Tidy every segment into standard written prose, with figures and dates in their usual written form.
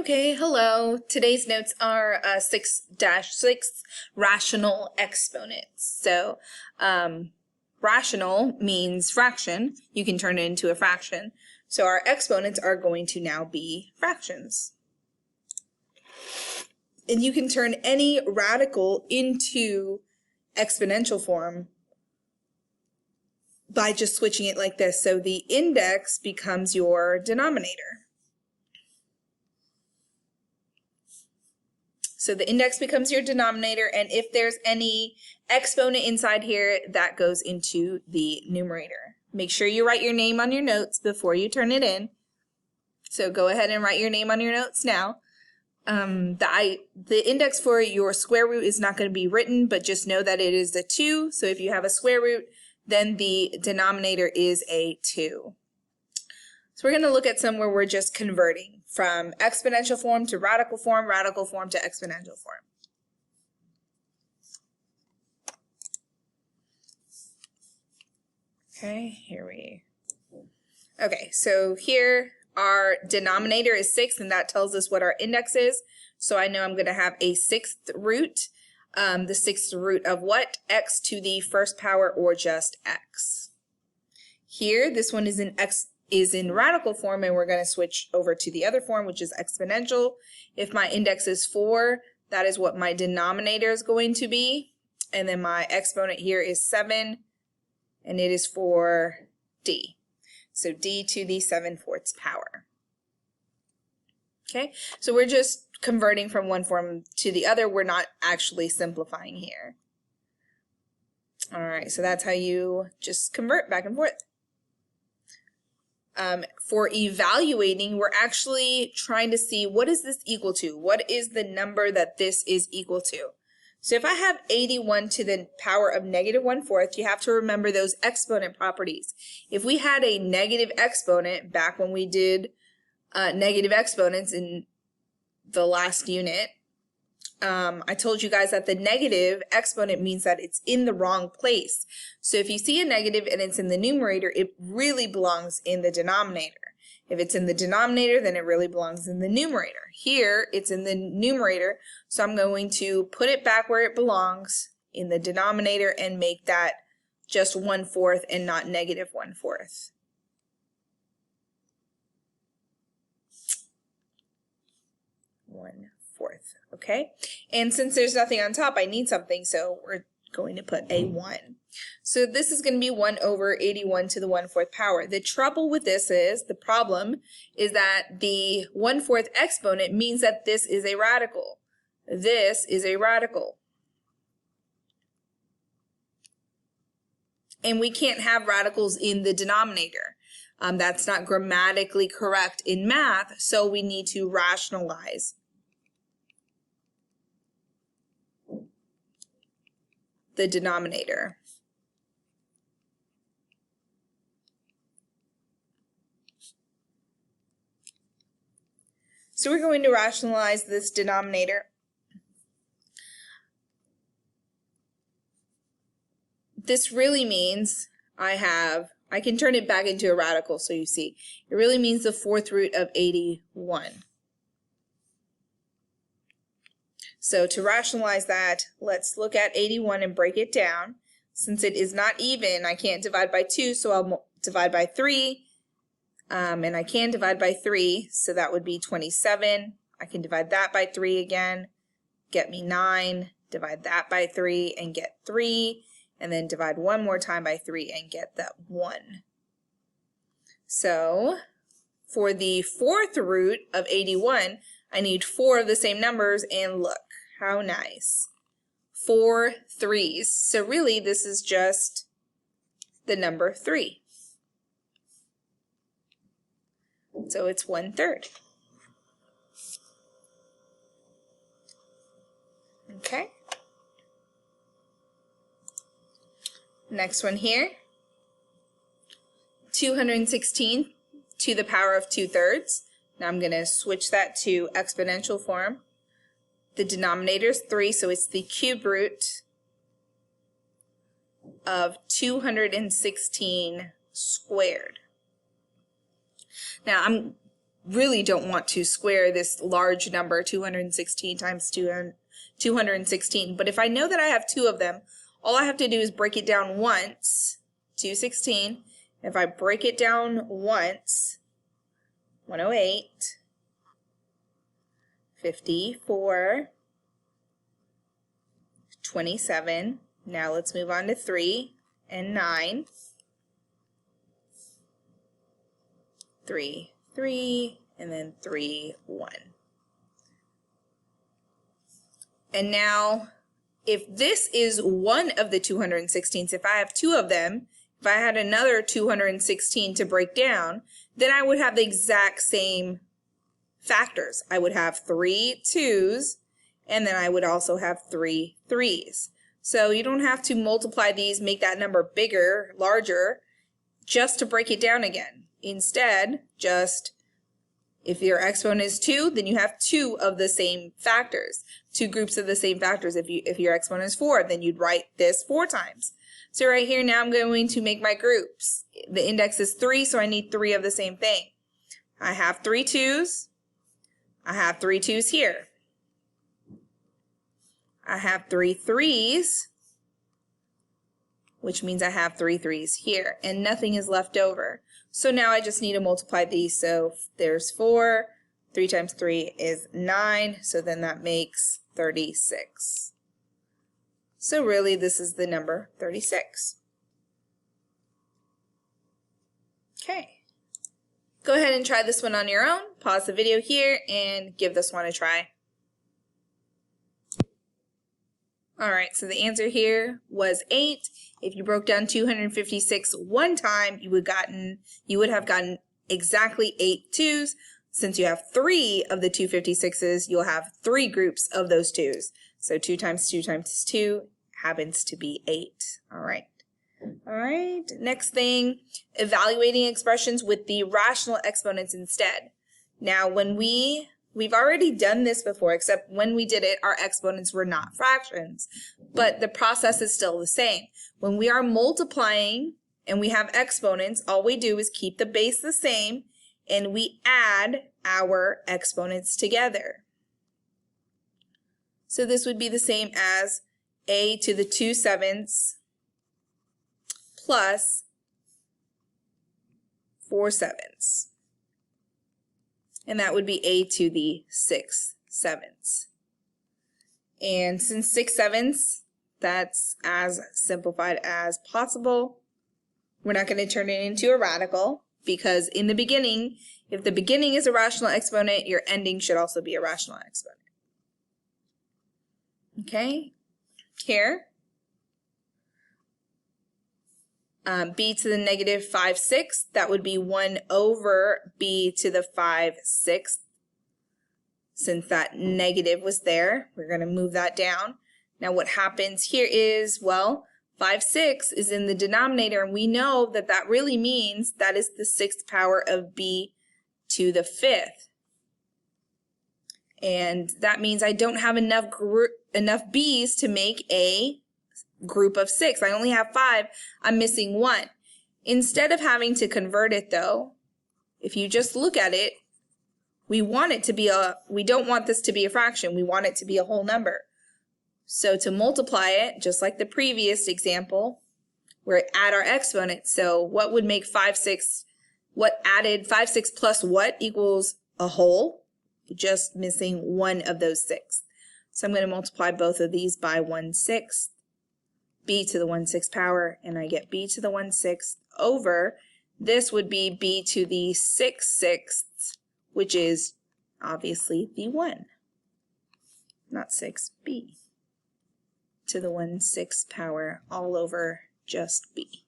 Okay, hello. Today's notes are 6-6 rational exponents. So rational means fraction. You can turn it into a fraction. So our exponents are going to now be fractions. And you can turn any radical into exponential form by just switching it like this. So the index becomes your denominator. So the index becomes your denominator, and if there's any exponent inside here, that goes into the numerator. Make sure you write your name on your notes before you turn it in. So go ahead and write your name on your notes now. The index for your square root is not going to be written, but just know that it is a 2. So if you have a square root, then the denominator is a 2. So we're going to look at some where we're just converting from exponential form to radical form to exponential form. Okay, so here our denominator is 6, and that tells us what our index is. So I know I'm going to have a 6th root. The 6th root of what? X to the first power, or just x. Here, this one is in radical form, and we're going to switch over to the other form, which is exponential. If my index is 4, that is what my denominator is going to be. And then my exponent here is 7, and it is for d. So d to the 7/4 power. Okay, so we're just converting from one form to the other. We're not actually simplifying here. All right, so that's how you just convert back and forth. For evaluating, we're actually trying to see, what is this equal to? What is the number that this is equal to? So if I have 81 to the power of -1/4, you have to remember those exponent properties. If we had a negative exponent back when we did negative exponents in the last unit, I told you guys that the negative exponent means that it's in the wrong place. So if you see a negative and it's in the numerator, it really belongs in the denominator. If it's in the denominator, then it really belongs in the numerator. Here, it's in the numerator, so I'm going to put it back where it belongs in the denominator and make that just 1/4 and not -1/4. Okay, and since there's nothing on top, I need something, so we're going to put a 1. So this is going to be 1 over 81 to the 1/4 power. The trouble with this is, the problem is that the 1/4 exponent means that this is a radical. This is a radical. And we can't have radicals in the denominator. That's not grammatically correct in math, so we need to rationalize the denominator. So we're going to rationalize this denominator. This really means I can turn it back into a radical, so you see. It really means the 4th root of 81. So to rationalize that, let's look at 81 and break it down. Since it is not even, I can't divide by 2, so I'll divide by 3. And I can divide by 3, so that would be 27. I can divide that by 3 again, get me 9. Divide that by 3 and get 3. And then divide one more time by 3 and get that 1. So for the 4th root of 81, I need 4 of the same numbers, and look, how nice. 4 3s. So really, this is just the number 3. So it's 1/3. Okay. Next one here. 216 to the power of 2/3. Now I'm going to switch that to exponential form. The denominator is 3, so it's the cube root of 216 squared. Now I'm really don't want to square this large number, 216 times 216. But if I know that I have two of them, all I have to do is break it down once, 216. If I break it down once, 108, 54, 27. Now let's move on to 3 and 9. 3, 3, and then 3, 1. And now, if this is one of the 216s, if I have two of them, if I had another 216 to break down, then I would have the exact same factors. I would have 3 2s, and then I would also have 3 3s. So you don't have to multiply these, make that number bigger, larger, just to break it down again. Instead, just if your exponent is 2, then you have 2 of the same factors, 2 groups of the same factors. If your exponent is 4, then you'd write this 4 times. So right here now I'm going to make my groups. The index is 3, so I need 3 of the same thing. I have 3 2s. I have 3 2s here. I have 3 3s, which means I have 3 3s here, and nothing is left over. So now I just need to multiply these. So there's 4, 3 times 3 is 9, so then that makes 36. So really this is the number 36. Okay. Go ahead and try this one on your own. Pause the video here and give this one a try. All right, so the answer here was 8. If you broke down 256 one time, you would have gotten exactly 8 2s. Since you have 3 of the 256s, you'll have 3 groups of those 2s. So 2 times 2 times 2 happens to be 8. All right. All right, next thing, evaluating expressions with the rational exponents instead. Now, when we've already done this before, except when we did it, our exponents were not fractions, but the process is still the same. When we are multiplying and we have exponents, all we do is keep the base the same and we add our exponents together. So this would be the same as a to the 2 7ths plus 4 7ths. And that would be a to the 6 7ths. And since 6 7ths, that's as simplified as possible. We're not going to turn it into a radical because in the beginning, if the beginning is a rational exponent, your ending should also be a rational exponent. Okay, here, b to the negative 5/6, that would be 1 over b to the 5/6. Since that negative was there, we're going to move that down. Now what happens here is, well, 5/6 is in the denominator, and we know that that really means that is the 6th power of b to the 5th. And that means I don't have enough b's to make a group of 6. I only have 5. I'm missing 1. Instead of having to convert it though, if you just look at it, we don't want this to be a fraction. We want it to be a whole number. So to multiply it, just like the previous example, we're at our exponent. So what would make 5/6, what added 5/6 plus what equals a whole? Just missing 1 of those 6. So I'm going to multiply both of these by 1/6, b to the 1/6 power, and I get b to the 1/6 over, this would be b to the 6/6, which is obviously the 1, not 6b, to the 1/6 power all over just b.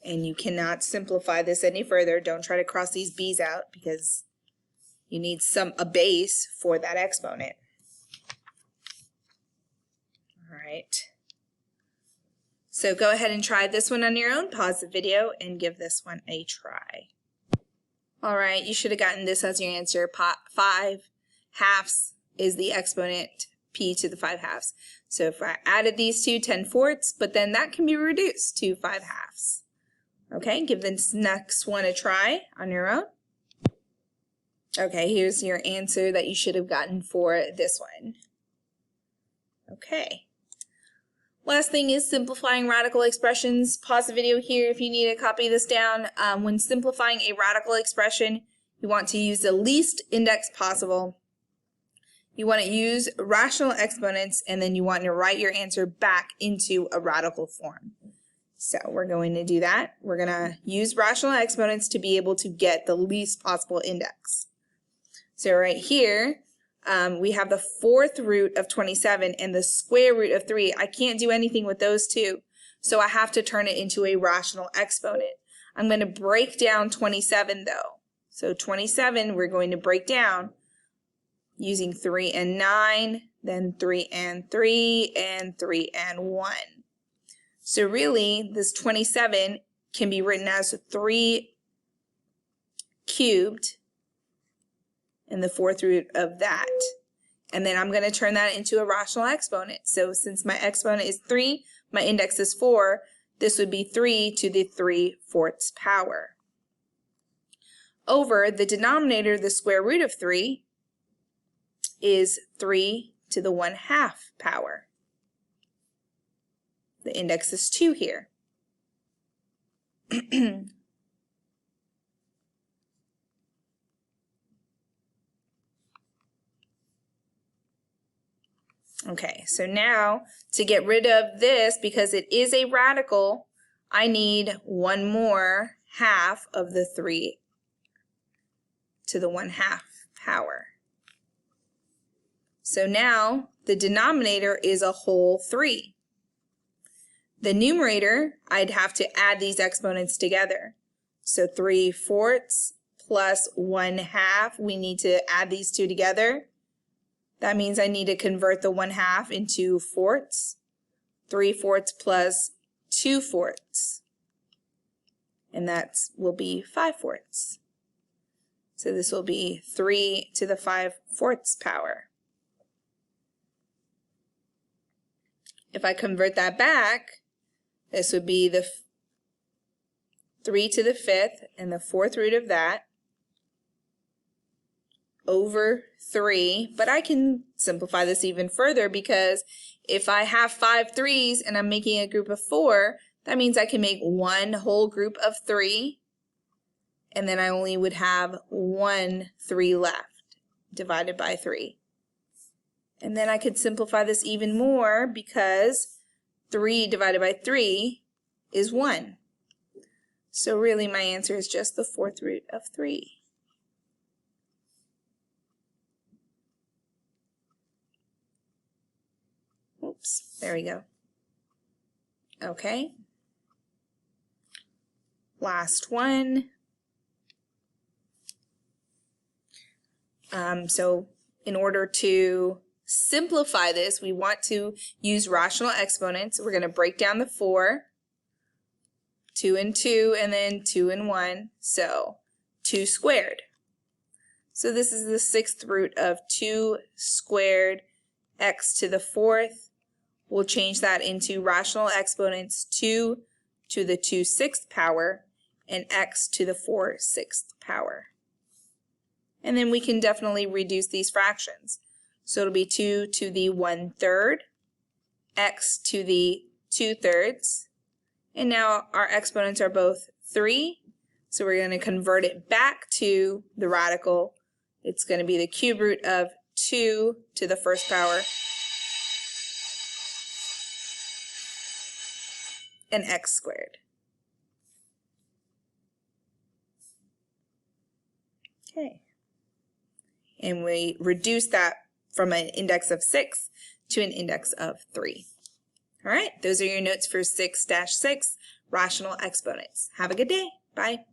And you cannot simplify this any further. Don't try to cross these b's out because you need a base for that exponent. All right. So go ahead and try this one on your own. Pause the video and give this one a try. All right, you should have gotten this as your answer. 5/2 is the exponent p to the 5/2. So if I added these two, 10/4, but then that can be reduced to 5/2. Okay, give this next one a try on your own. Okay, here's your answer that you should have gotten for this one. Okay. Last thing is simplifying radical expressions. Pause the video here if you need to copy this down. When simplifying a radical expression, you want to use the least index possible. You want to use rational exponents, and then you want to write your answer back into a radical form. So we're going to do that. We're going to use rational exponents to be able to get the least possible index. So right here, we have the fourth root of 27 and the square root of 3. I can't do anything with those two, so I have to turn it into a rational exponent. I'm going to break down 27 though. So 27 we're going to break down using 3 and 9, then 3 and 3, and 3 and 1. So really, this 27 can be written as 3 cubed and the fourth root of that. And then I'm going to turn that into a rational exponent. So since my exponent is 3, my index is 4, this would be 3 to the 3/4 power. Over the denominator, the square root of 3 is 3 to the 1/2 power. The index is 2 here. Okay, so now to get rid of this, because it is a radical, I need one more half of the 3 to the 1/2 power. So now the denominator is a whole 3. The numerator, I'd have to add these exponents together. So 3/4 plus 1/2, we need to add these two together. That means I need to convert the 1/2 into fourths. 3/4 plus 2/4. And that will be 5/4. So this will be 3 to the 5/4 power. If I convert that back, this would be the 3 to the 5th and the 4th root of that over 3. But I can simplify this even further, because if I have 5 3s and I'm making a group of 4, that means I can make one whole group of 3, and then I only would have 1 3 left divided by 3. And then I could simplify this even more, because 3 divided by 3 is 1. So really my answer is just the 4th root of 3. Oops, there we go. Okay. Last one. So in order to simplify this, we want to use rational exponents. We're going to break down the 4, 2 and 2, and then 2 and 1. So 2 squared. So this is the 6th root of 2 squared x to the 4th. We'll change that into rational exponents, 2 to the 2/6 power and x to the 4/6 power. And then we can definitely reduce these fractions. So it'll be 2 to the 1/3, x to the 2/3, and now our exponents are both 3, so we're going to convert it back to the radical. It's going to be the cube root of 2 to the 1st power and x squared. Okay. And we reduce that from an index of 6 to an index of 3. All right, those are your notes for 6-6, rational exponents. Have a good day. Bye.